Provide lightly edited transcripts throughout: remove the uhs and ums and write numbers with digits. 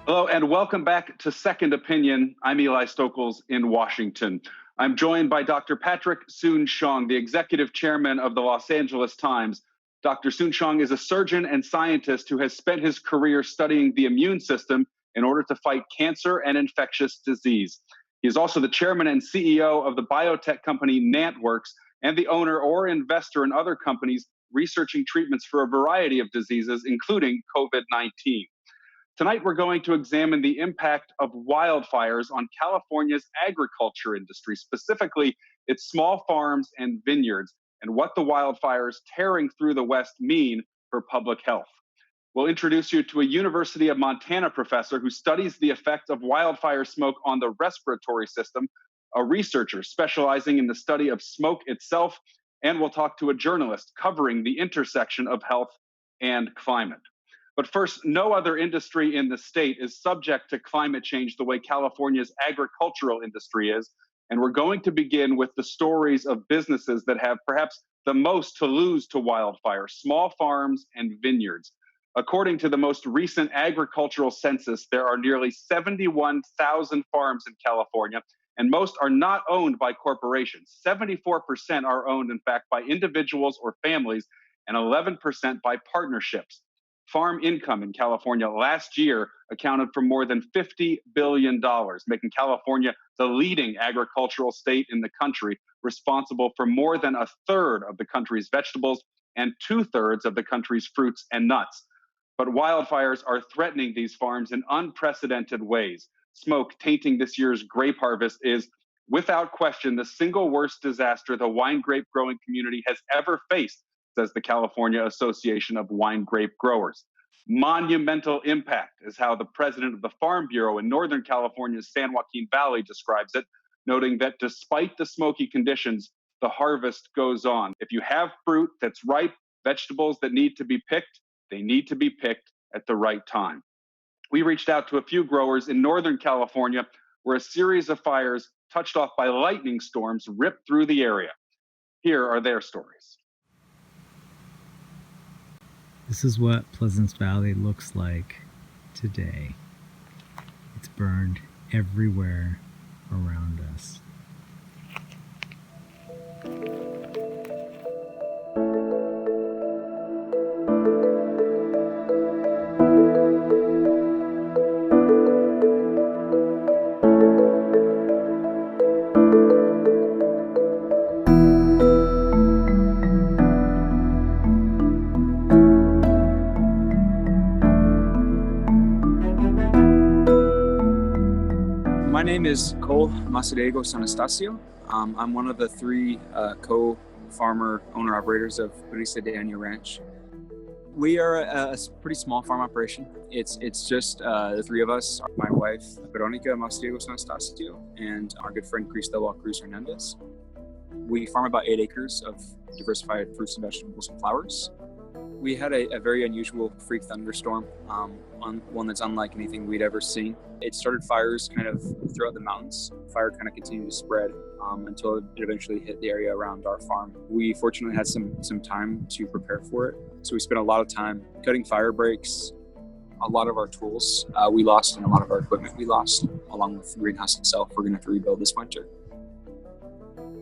Hello and welcome back to Second Opinion. I'm Eli Stokels in Washington. I'm joined by Dr. Patrick Soon-Shiong, the executive chairman of the Los Angeles Times. Dr. Soon-Shiong is a surgeon and scientist who has spent his career studying the immune system in order to fight cancer and infectious disease. He is also the chairman and CEO of the biotech company NantWorks and the owner or investor in other companies researching treatments for a variety of diseases, including COVID-19. Tonight, we're going to examine the impact of wildfires on California's agriculture industry, specifically its small farms and vineyards, and what the wildfires tearing through the West mean for public health. We'll introduce you to a University of Montana professor who studies the effect of wildfire smoke on the respiratory system, a researcher specializing in the study of smoke itself, and we'll talk to a journalist covering the intersection of health and climate. But first, no other industry in the state is subject to climate change the way California's agricultural industry is. And we're going to begin with the stories of businesses that have perhaps the most to lose to wildfire, small farms and vineyards. According to the most recent agricultural census, there are nearly 71,000 farms in California, and most are not owned by corporations. 74% are owned, in fact, by individuals or families, and 11% by partnerships. Farm income in California last year accounted for more than $50 billion, making California the leading agricultural state in the country, responsible for more than a third of the country's vegetables and 2/3 of the country's fruits and nuts. But wildfires are threatening these farms in unprecedented ways. Smoke tainting this year's grape harvest is, without question, the single worst disaster the wine grape growing community has ever faced, says the California Association of Wine Grape Growers. Monumental impact is how the president of the Farm Bureau in Northern California's San Joaquin Valley describes it, noting that despite the smoky conditions, the harvest goes on. If you have fruit that's ripe, vegetables that need to be picked, they need to be picked at the right time. We reached out to a few growers in Northern California where a series of fires touched off by lightning storms ripped through the area. Here are their stories. This is what Pleasance Valley looks like today. It's burned everywhere around us. My name is Cole Macedegos Anastasio. I'm one of the three co-farmer owner-operators of Brisa de Año Ranch. We are a pretty small farm operation. It's just the three of us, my wife, Veronica Macedegos Anastasio, and our good friend Cristobal Cruz Hernandez. We farm about 8 acres of diversified fruits and vegetables and flowers. We had a very unusual freak thunderstorm, one that's unlike anything we'd ever seen. It started fires kind of throughout the mountains. Fire kind of continued to spread until it eventually hit the area around our farm. We fortunately had some time to prepare for it. So we spent a lot of time cutting fire breaks. A lot of our tools we lost, and a lot of our equipment we lost, along with the greenhouse itself. We're going to have to rebuild this winter.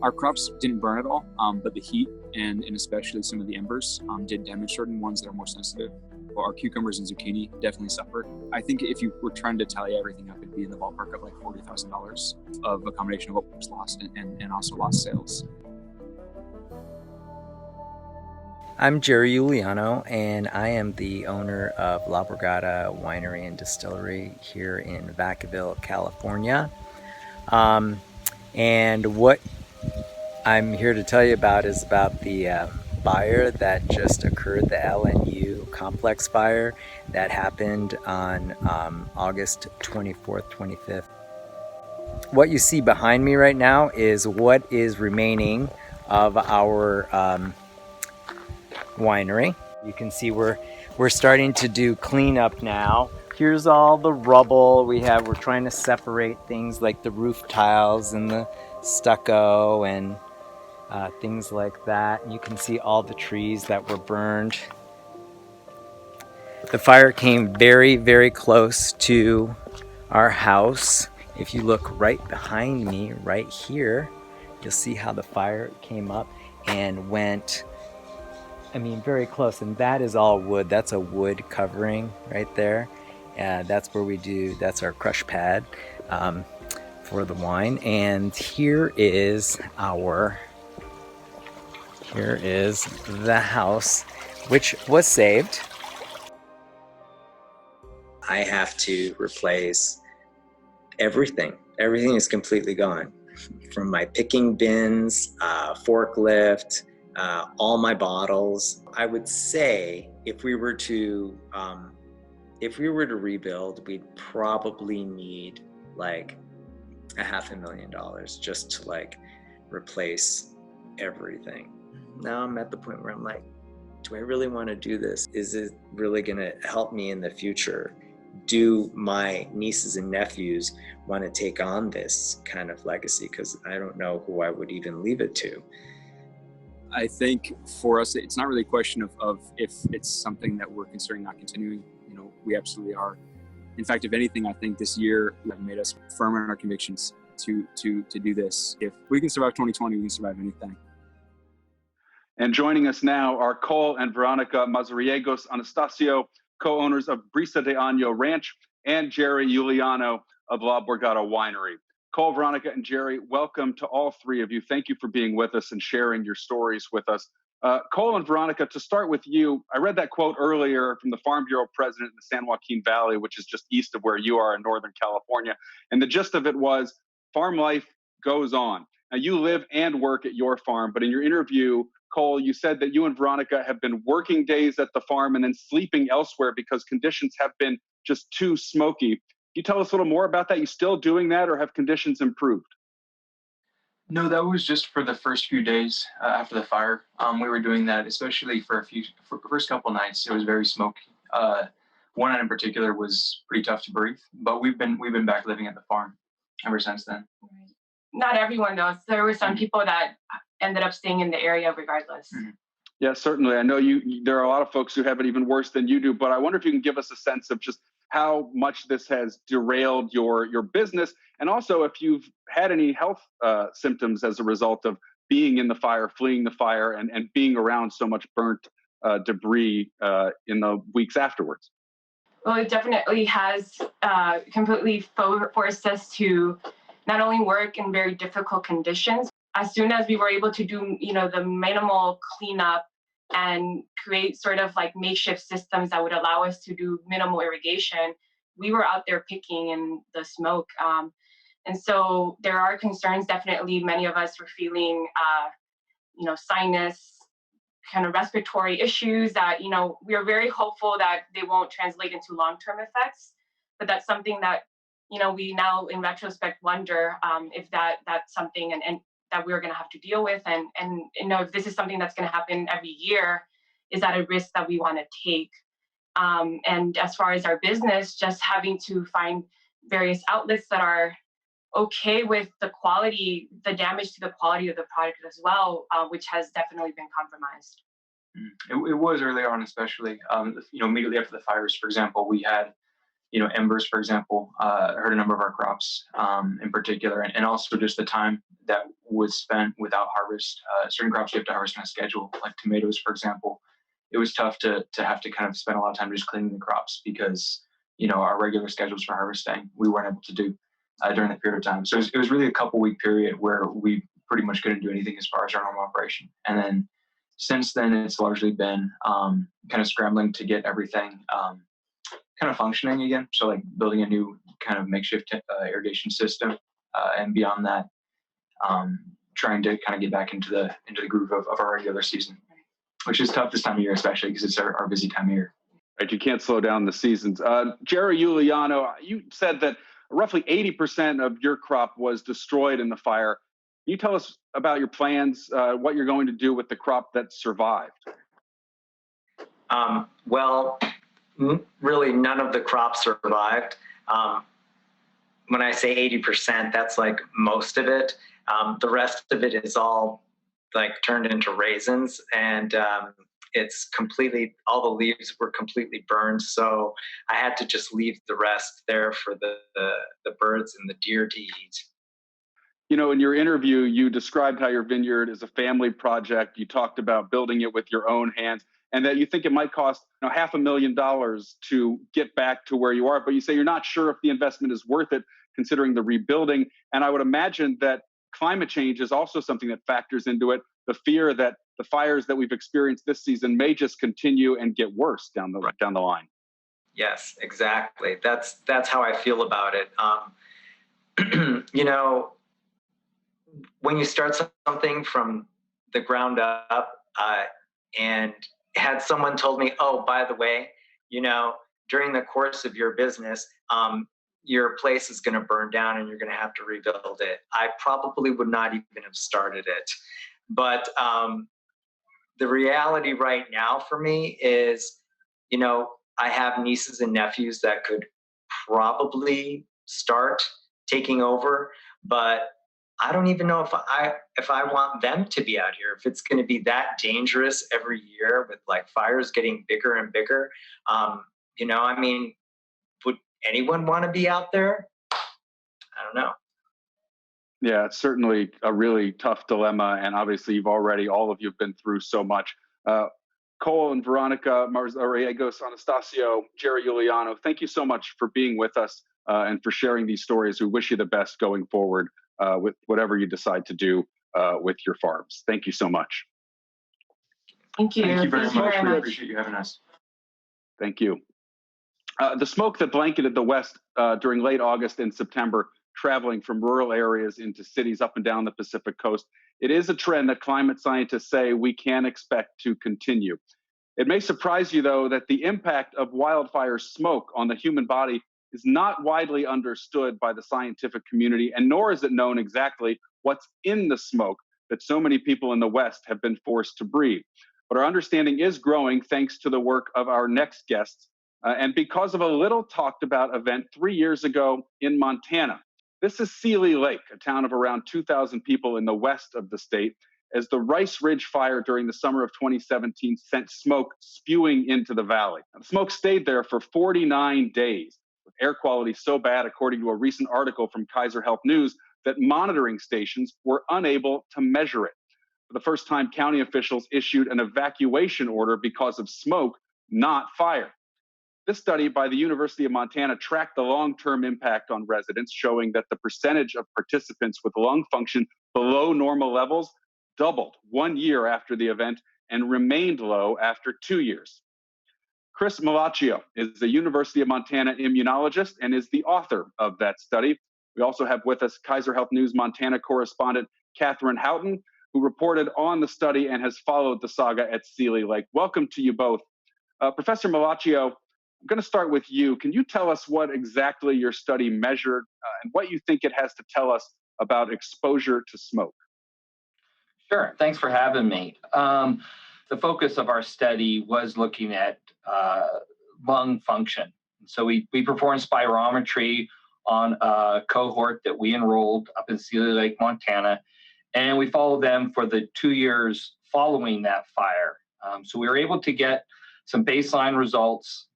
Our crops didn't burn at all, but the heat and especially some of the embers did damage certain ones that are more sensitive. Well, our cucumbers and zucchini definitely suffered. I think if you were trying to tally everything up, it'd be in the ballpark of like $40,000 of a combination of what was lost and also lost sales. I'm Jerry Giuliano, and I am the owner of La Borgata Winery and Distillery here in Vacaville, California. And what I'm here to tell you about is about the fire that just occurred, the Lnu Complex Fire that happened on August 24th, 25th. What you see behind me right now is what is remaining of our winery. You can see we're starting to do cleanup now. Here's all the rubble we're trying to separate things like the roof tiles and the stucco and things like that. You can see all the trees that were burned. The fire came very, very close to our house. If you look right behind me, right here, you'll see how the fire came up and went, I mean, very close. And that is all wood. That's a wood covering right there. That's where we do, that's our crush pad for the wine. And here is the house, which was saved. I have to replace everything. Everything is completely gone. From my picking bins, forklift, all my bottles. I would say if we were to rebuild, we'd probably need like $500,000 just to like replace everything. Now I'm at the point where I'm like, do I really want to do this? Is it really going to help me in the future? Do my nieces and nephews want to take on this kind of legacy? Because I don't know who I would even leave it to. I think for us, it's not really a question of if it's something that we're considering not continuing. You know, we absolutely are. In fact, if anything, I think this year have made us firmer in our convictions to do this. If we can survive 2020, we can survive anything. And joining us now are Cole and Veronica Mazariegos Anastasio, co-owners of Brisa de Año Ranch, and Jerry Juliano of La Borgata Winery. Cole, Veronica, and Jerry, welcome to all three of you. Thank you for being with us and sharing your stories with us. Cole and Veronica, to start with you, I read that quote earlier from the Farm Bureau president in the San Joaquin Valley, which is just east of where you are in Northern California. And the gist of it was, farm life goes on. Now, you live and work at your farm, but in your interview, Cole, you said that you and Veronica have been working days at the farm and then sleeping elsewhere because conditions have been just too smoky. Can you tell us a little more about that? You still doing that, or have conditions improved? No, that was just for the first few days after the fire. We were doing that, especially for the first couple nights. It was very smoky. One night in particular was pretty tough to breathe, but we've been back living at the farm ever since then. Not everyone knows. There were some people that ended up staying in the area regardless. Mm-hmm. Yeah, certainly. I know there are a lot of folks who have it even worse than you do, but I wonder if you can give us a sense of just how much this has derailed your business, and also if you've had any health symptoms as a result of being in the fire, fleeing the fire, and being around so much burnt debris in the weeks afterwards. Well, it definitely has completely forced us to not only work in very difficult conditions. As soon as we were able to do, the minimal cleanup and create sort of like makeshift systems that would allow us to do minimal irrigation, we were out there picking in the smoke. And so there are concerns. Definitely, many of us were feeling, sinus, kind of respiratory issues that, we are very hopeful that they won't translate into long-term effects. But that's something that, we now in retrospect wonder if that's something and that we're going to have to deal with. And if this is something that's going to happen every year, is that a risk that we want to take? And as far as our business, just having to find various outlets that are okay with the damage to the quality of the product as well, which has definitely been compromised. It was early on, especially, immediately after the fires, for example, we had, embers, for example, hurt a number of our crops in particular, and also just the time that was spent without harvest. Certain crops you have to harvest on a schedule, like tomatoes, for example. It was tough to have to kind of spend a lot of time just cleaning the crops because, our regular schedules for harvesting, we weren't able to do during that period of time. So it was really a couple-week period where we pretty much couldn't do anything as far as our normal operation. And then since then, it's largely been kind of scrambling to get everything kind of functioning again. So like building a new kind of makeshift irrigation system, and beyond that, trying to kind of get back into the groove of our regular season, which is tough this time of year, especially because it's our busy time of year. Right, you can't slow down the seasons. Jerry Juliano, you said that roughly 80% of your crop was destroyed in the fire. Can you tell us about your plans, what you're going to do with the crop that survived? Really, none of the crops survived. When I say 80%, that's like most of it. The rest of it is all like turned into raisins, and it's completely, all the leaves were completely burned. So I had to just leave the rest there for the birds and the deer to eat. You know, in your interview, you described how your vineyard is a family project. You talked about building it with your own hands, and that you think it might cost $500,000 to get back to where you are. But you say you're not sure if the investment is worth it, considering the rebuilding. And I would imagine that climate change is also something that factors into it. The fear that the fires that we've experienced this season may just continue and get worse down the line. Yes, exactly. That's how I feel about it. You know, when you start something from the ground up, and had someone told me, oh, by the way, you know, during the course of your business, your place is going to burn down and you're going to have to rebuild it, I probably would not even have started it. But the reality right now for me is, you know, I have nieces and nephews that could probably start taking over, but I don't even know if I want them to be out here, if it's going to be that dangerous every year with like fires getting bigger and bigger. You know, I mean, would anyone want to be out there? I don't know. Yeah, it's certainly a really tough dilemma. And obviously, all of you have been through so much. Cole and Veronica Marzariegos, Anastasio, Jerry Giuliano, thank you so much for being with us and for sharing these stories. We wish you the best going forward with whatever you decide to do with your farms. Thank you so much. Thank you. Thank you very much. We much. appreciate you having us. Thank you. The smoke that blanketed the West during late August and September, traveling from rural areas into cities up and down the Pacific coast, it is a trend that climate scientists say we can expect to continue. It may surprise you, though, that the impact of wildfire smoke on the human body is not widely understood by the scientific community, and nor is it known exactly what's in the smoke that so many people in the West have been forced to breathe. But our understanding is growing thanks to the work of our next guests, and because of a little talked about event 3 years ago in Montana. This is Seeley Lake, a town of around 2,000 people in the west of the state, as the Rice Ridge Fire during the summer of 2017 sent smoke spewing into the valley. The smoke stayed there for 49 days, with air quality so bad, according to a recent article from Kaiser Health News, that monitoring stations were unable to measure it. For the first time, county officials issued an evacuation order because of smoke, not fire. This study by the University of Montana tracked the long-term impact on residents, showing that the percentage of participants with lung function below normal levels doubled 1 year after the event and remained low after 2 years. Chris Migliaccio is a University of Montana immunologist and is the author of that study. We also have with us Kaiser Health News Montana correspondent Katheryn Houghton, who reported on the study and has followed the saga at Seeley Lake. Welcome to you both. Professor Migliaccio, I'm going to start with you. Can you tell us what exactly your study measured and what you think it has to tell us about exposure to smoke? Sure. Thanks for having me. The focus of our study was looking at lung function. So we performed spirometry on a cohort that we enrolled up in Seeley Lake, Montana, and we followed them for the 2 years following that fire. So we were able to get some baseline results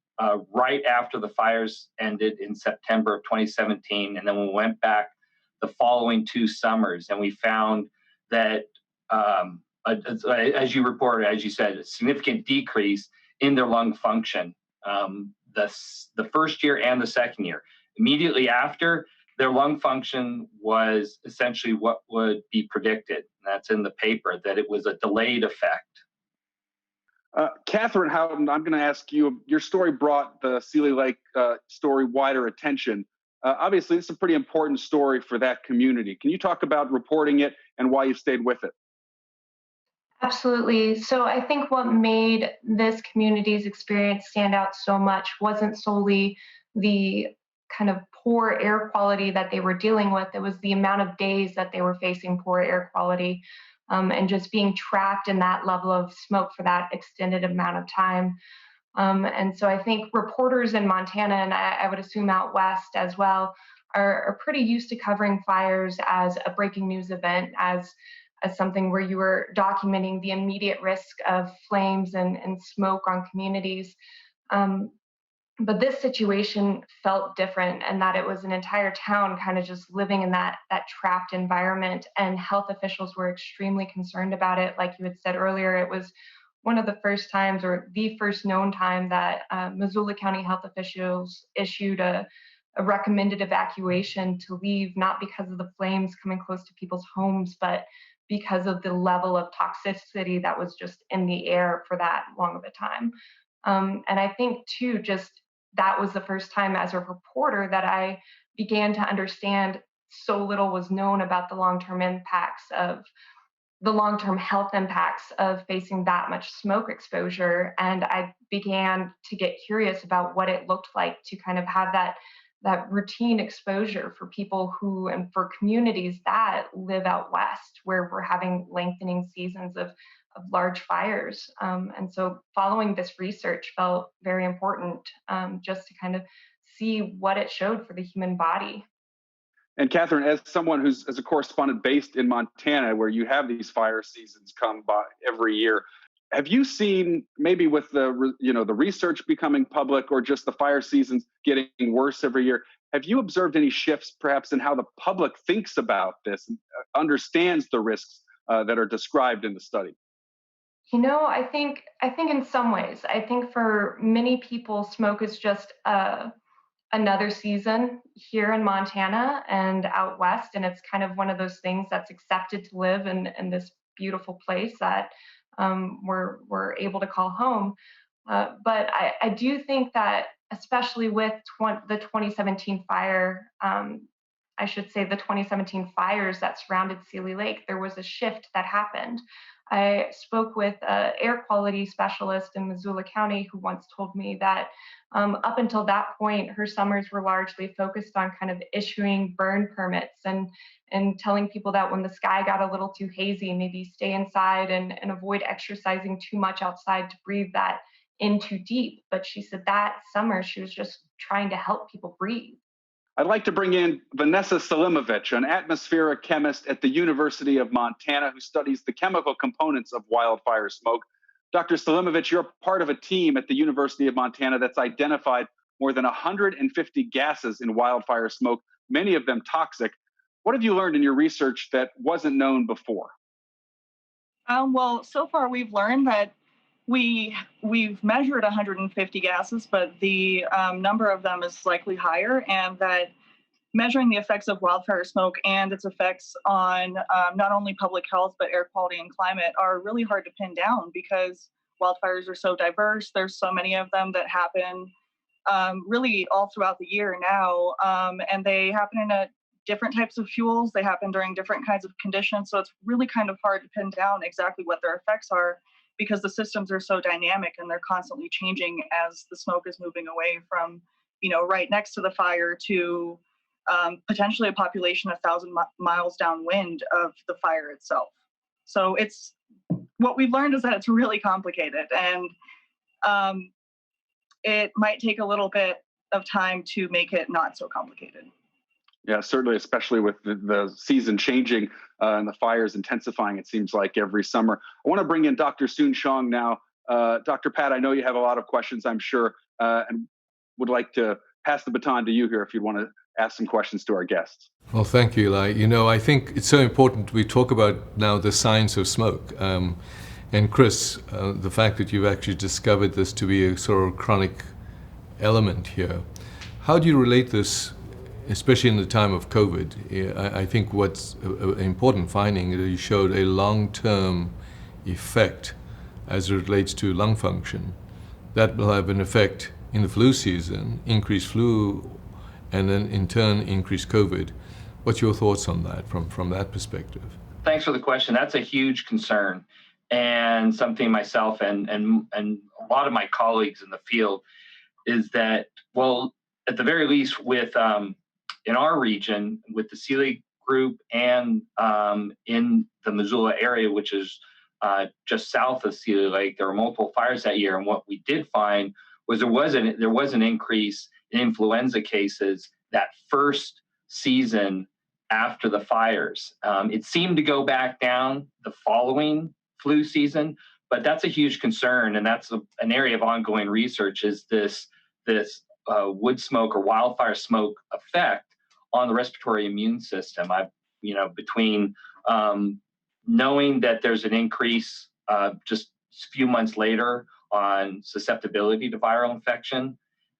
right after the fires ended in September of 2017. And then we went back the following 2 summers, and we found that, as you reported, as you said, a significant decrease in their lung function the first year and the second year. Immediately after, their lung function was essentially what would be predicted. That's in the paper, that it was a delayed effect. Katheryn Houghton, I'm going to ask you, your story brought the Seeley Lake story wider attention. Obviously, it's a pretty important story for that community. Can you talk about reporting it and why you stayed with it? Absolutely. So I think what made this community's experience stand out so much wasn't solely the kind of poor air quality that they were dealing with. It was the amount of days that they were facing poor air quality. And just being trapped in that level of smoke for that extended amount of time. And so I think reporters in Montana, and I would assume out west as well, are pretty used to covering fires as a breaking news event, as as something where you were documenting the immediate risk of flames and smoke on communities. But this situation felt different, and that it was an entire town kind of just living in that trapped environment, and health officials were extremely concerned about it. Like you had said earlier, it was one of the first times, or the first known time, that Missoula County health officials issued a recommended evacuation to leave, not because of the flames coming close to people's homes, but because of the level of toxicity that was just in the air for that long of a time. And I think, too, just that was the first time as a reporter that I began to understand so little was known about the long-term health impacts of facing that much smoke exposure. And I began to get curious about what it looked like to kind of have that routine exposure for people who, and for communities that live out west, where we're having lengthening seasons of large fires. And so following this research felt very important, just to kind of see what it showed for the human body. And Katheryn, as someone as a correspondent based in Montana, where you have these fire seasons come by every year, have you seen, maybe with the research becoming public, or just the fire seasons getting worse every year, have you observed any shifts perhaps in how the public thinks about this and understands the risks that are described in the study? I think in some ways, I think for many people, smoke is just another season here in Montana and out west, and it's kind of one of those things that's accepted to live in this beautiful place that we're able to call home. But I do think that, especially with the 2017 fire, I should say the 2017 fires that surrounded Sealy Lake, there was a shift that happened. I spoke with an air quality specialist in Missoula County who once told me that up until that point, her summers were largely focused on kind of issuing burn permits and telling people that when the sky got a little too hazy, maybe stay inside and avoid exercising too much outside to breathe that in too deep. But she said that summer she was just trying to help people breathe. I'd like to bring in Vanessa Silemovic, an atmospheric chemist at the University of Montana who studies the chemical components of wildfire smoke. Dr. Salimovich, you're part of a team at the University of Montana that's identified more than 150 gases in wildfire smoke, many of them toxic. What have you learned in your research that wasn't known before? Well, so far we've learned that we've measured 150 gases, but the number of them is likely higher, and that measuring the effects of wildfire smoke and its effects on not only public health, but air quality and climate are really hard to pin down because wildfires are so diverse. There's so many of them that happen really all throughout the year now, and they happen in different types of fuels. They happen during different kinds of conditions. So it's really kind of hard to pin down exactly what their effects are, because the systems are so dynamic and they're constantly changing as the smoke is moving away from, right next to the fire to potentially a population 1,000 miles downwind of the fire itself. So what we've learned is that it's really complicated, and it might take a little bit of time to make it not so complicated. Yeah, certainly, especially with the season changing and the fires intensifying, it seems like every summer. I want to bring in Dr. Soon-Shiong now. Dr. Pat, I know you have a lot of questions, I'm sure, and would like to pass the baton to you here if you'd want to ask some questions to our guests. Well, thank you, Eli. I think it's so important we talk about now the science of smoke. And Chris, the fact that you've actually discovered this to be a sort of chronic element here. How do you relate this, especially in the time of COVID? I think what's an important finding is that you showed a long-term effect as it relates to lung function. That will have an effect in the flu season, increased flu, and then in turn increase COVID. What's your thoughts on that from that perspective? Thanks for the question. That's a huge concern, and something myself and a lot of my colleagues in the field is that, well, at the very least with in our region, with the Sealy group and in the Missoula area, which is just south of Sealy Lake, there were multiple fires that year, and what we did find was there was an increase in influenza cases that first season after the fires. It seemed to go back down the following flu season, but that's a huge concern, and that's an area of ongoing research. Is this wood smoke or wildfire smoke effect on the respiratory immune system? Between knowing that there's an increase just a few months later on susceptibility to viral infection,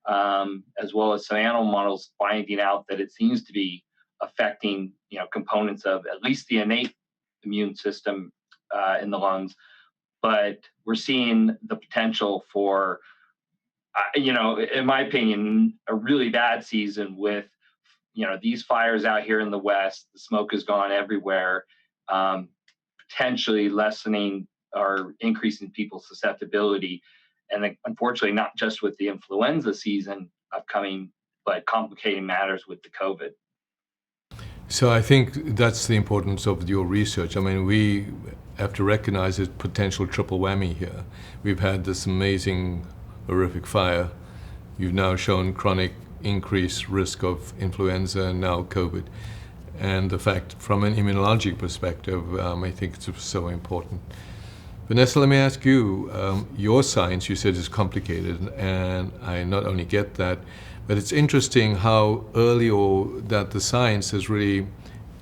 as well as some animal models finding out that it seems to be affecting components of at least the innate immune system in the lungs. But we're seeing the potential for, in my opinion, a really bad season with, these fires out here in the West. The smoke has gone everywhere, potentially lessening or increasing people's susceptibility. And unfortunately, not just with the influenza season upcoming, but complicating matters with the COVID. So I think that's the importance of your research. I mean, we have to recognize a potential triple whammy here. We've had this amazing, horrific fire. You've now shown chronic increased risk of influenza and now COVID. And the fact, from an immunologic perspective, I think it's so important. Vanessa, let me ask you, your science, you said, is complicated, and I not only get that, but it's interesting how early that the science has really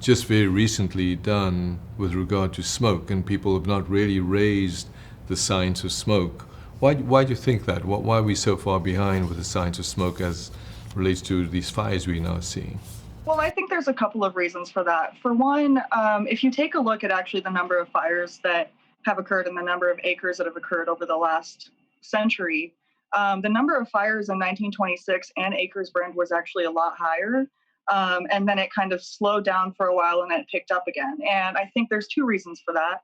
just very recently done with regard to smoke, and people have not really raised the science of smoke. Why do you think that? Why are we so far behind with the science of smoke as relates to these fires we're now seeing? Well, I think there's a couple of reasons for that. For one, if you take a look at actually the number of fires that have occurred and the number of acres that have occurred over the last century, the number of fires in 1926 and acres burned was actually a lot higher. And then it kind of slowed down for a while and then it picked up again. And I think there's two reasons for that.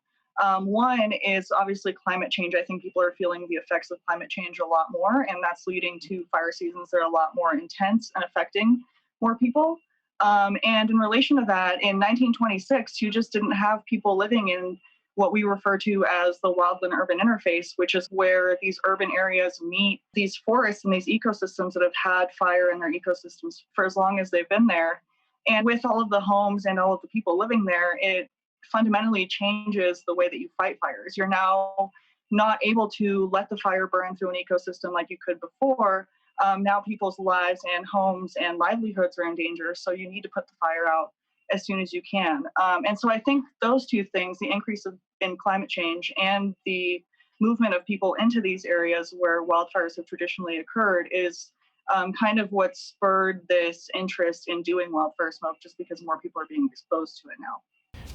One is obviously climate change. I think people are feeling the effects of climate change a lot more, and that's leading to fire seasons that are a lot more intense and affecting more people. And in relation to that, in 1926, you just didn't have people living in what we refer to as the wildland-urban interface, which is where these urban areas meet these forests and these ecosystems that have had fire in their ecosystems for as long as they've been there. And with all of the homes and all of the people living there, it fundamentally changes the way that you fight fires. You're now not able to let the fire burn through an ecosystem like you could before. Now people's lives and homes and livelihoods are in danger, so you need to put the fire out as soon as you can. And so I think those two things, the increase in climate change and the movement of people into these areas where wildfires have traditionally occurred, is kind of what spurred this interest in doing wildfire smoke, just because more people are being exposed to it now.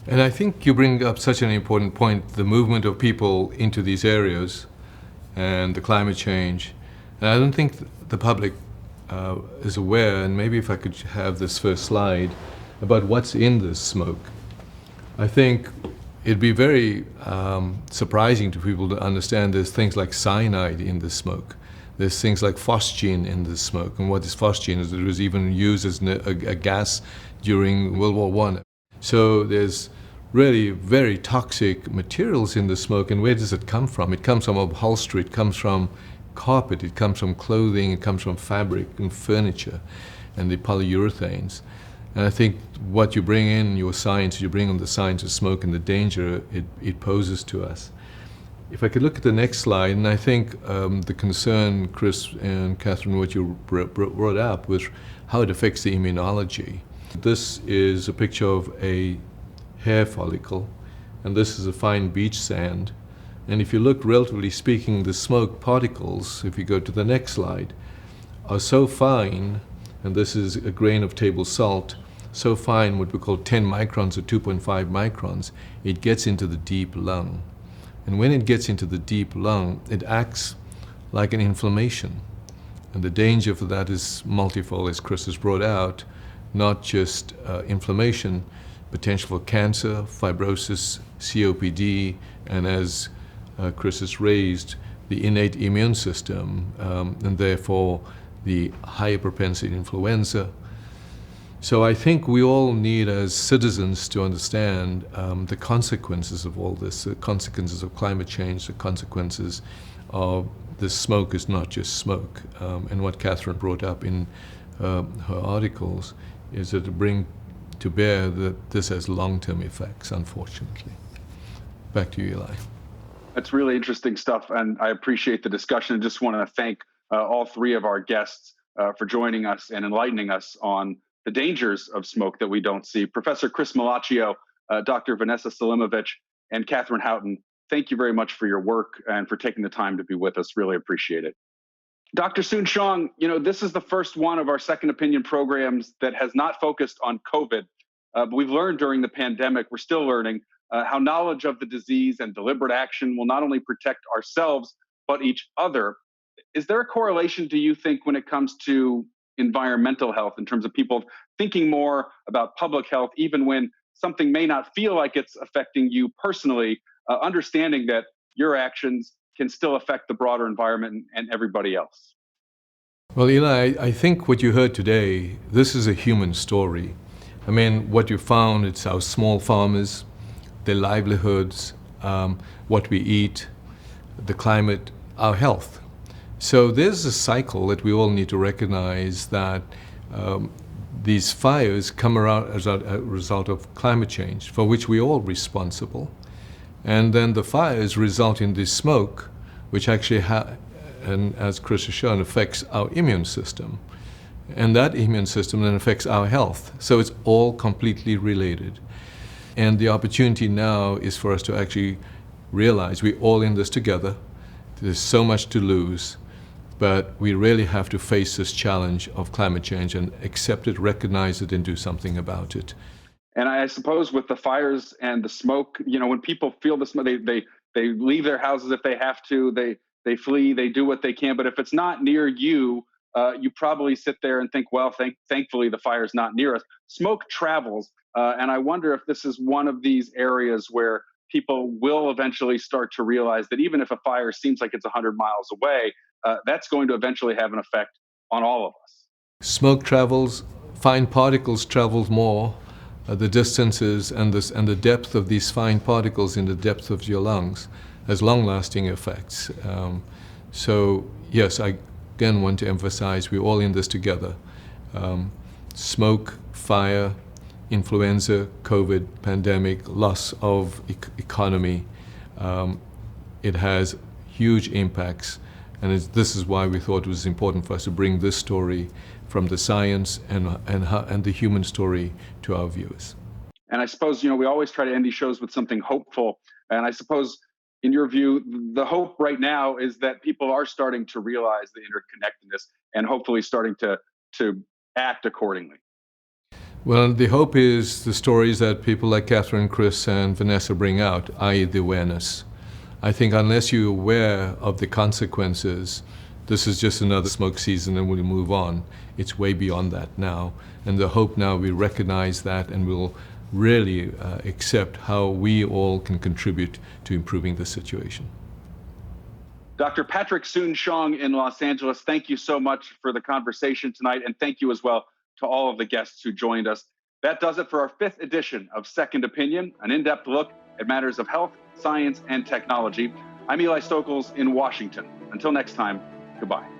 And I think you bring up such an important point, the movement of people into these areas and the climate change. And I don't think the public is aware, and maybe if I could have this first slide, about what's in this smoke. I think it'd be very surprising to people to understand there's things like cyanide in the smoke. There's things like phosgene in the smoke. And what is phosgene? It was even used as a gas during World War I. So there's really very toxic materials in the smoke. And where does it come from? It comes from upholstery, it comes from carpet, it comes from clothing, it comes from fabric and furniture and the polyurethanes. And I think what you bring in your science, you bring on the science of smoke and the danger it poses to us. If I could look at the next slide, and I think the concern, Chris and Katheryn, what you brought up was how it affects the immunology. This is a picture of a hair follicle, and this is a fine beach sand. And if you look, relatively speaking, the smoke particles, if you go to the next slide, are so fine, and this is a grain of table salt, so fine, what we call 10 microns or 2.5 microns, it gets into the deep lung. And when it gets into the deep lung, it acts like an inflammation. And the danger for that is multifold, as Chris has brought out, not just inflammation, potential for cancer, fibrosis, COPD, and as Chris has raised, the innate immune system, and therefore the higher propensity influenza. So I think we all need, as citizens, to understand the consequences of all this, the consequences of climate change, the consequences of this smoke is not just smoke. And what Katheryn brought up in her articles is that to bring to bear that this has long-term effects, unfortunately. Back to you, Eli. That's really interesting stuff, and I appreciate the discussion. I just want to thank all three of our guests for joining us and enlightening us on the dangers of smoke that we don't see. Professor Chris Migliaccio, Dr. Vanessa Silemovic, and Katheryn Houghton, thank you very much for your work and for taking the time to be with us. Really appreciate it. Dr. Soon-Shiong, this is the first one of our second opinion programs that has not focused on COVID, but we've learned during the pandemic, we're still learning, how knowledge of the disease and deliberate action will not only protect ourselves, but each other. Is there a correlation, do you think, when it comes to environmental health in terms of people thinking more about public health, even when something may not feel like it's affecting you personally, understanding that your actions can still affect the broader environment and everybody else? Well, Eli, I think what you heard today, this is a human story. I mean, what you found, it's our small farmers, their livelihoods, what we eat, the climate, our health. So there's a cycle that we all need to recognize that these fires come around as a result of climate change, for which we're all responsible. And then the fires result in this smoke, which actually, and as Chris has shown, affects our immune system. And that immune system then affects our health. So it's all completely related. And the opportunity now is for us to actually realize we're all in this together. There's so much to lose, but we really have to face this challenge of climate change and accept it, recognize it, and do something about it. And I suppose with the fires and the smoke, when people feel the smoke, they leave their houses if they have to, they flee, they do what they can. But if it's not near you, you probably sit there and think, well, thankfully the fire's not near us. Smoke travels. And I wonder if this is one of these areas where people will eventually start to realize that even if a fire seems like it's 100 miles away, that's going to eventually have an effect on all of us. Smoke travels, fine particles travel more. The distances and the depth of these fine particles in the depth of your lungs has long-lasting effects. So yes, I again want to emphasize we're all in this together. Smoke, fire, influenza, COVID, pandemic, loss of economy, it has huge impacts. And this is why we thought it was important for us to bring this story from the science and the human story to our viewers. And I suppose, we always try to end these shows with something hopeful. And I suppose, in your view, the hope right now is that people are starting to realize the interconnectedness and hopefully starting to act accordingly. Well, the hope is the stories that people like Katheryn, Chris, and Vanessa bring out, i.e. the awareness. I think unless you're aware of the consequences, this is just another smoke season and we'll move on. It's way beyond that now. And the hope now we recognize that and we'll really accept how we all can contribute to improving the situation. Dr. Patrick Soon-Shiong in Los Angeles, thank you so much for the conversation tonight. And thank you as well to all of the guests who joined us. That does it for our 5th edition of Second Opinion, an in-depth look at matters of health, science, and technology. I'm Eli Stokols in Washington. Until next time, goodbye.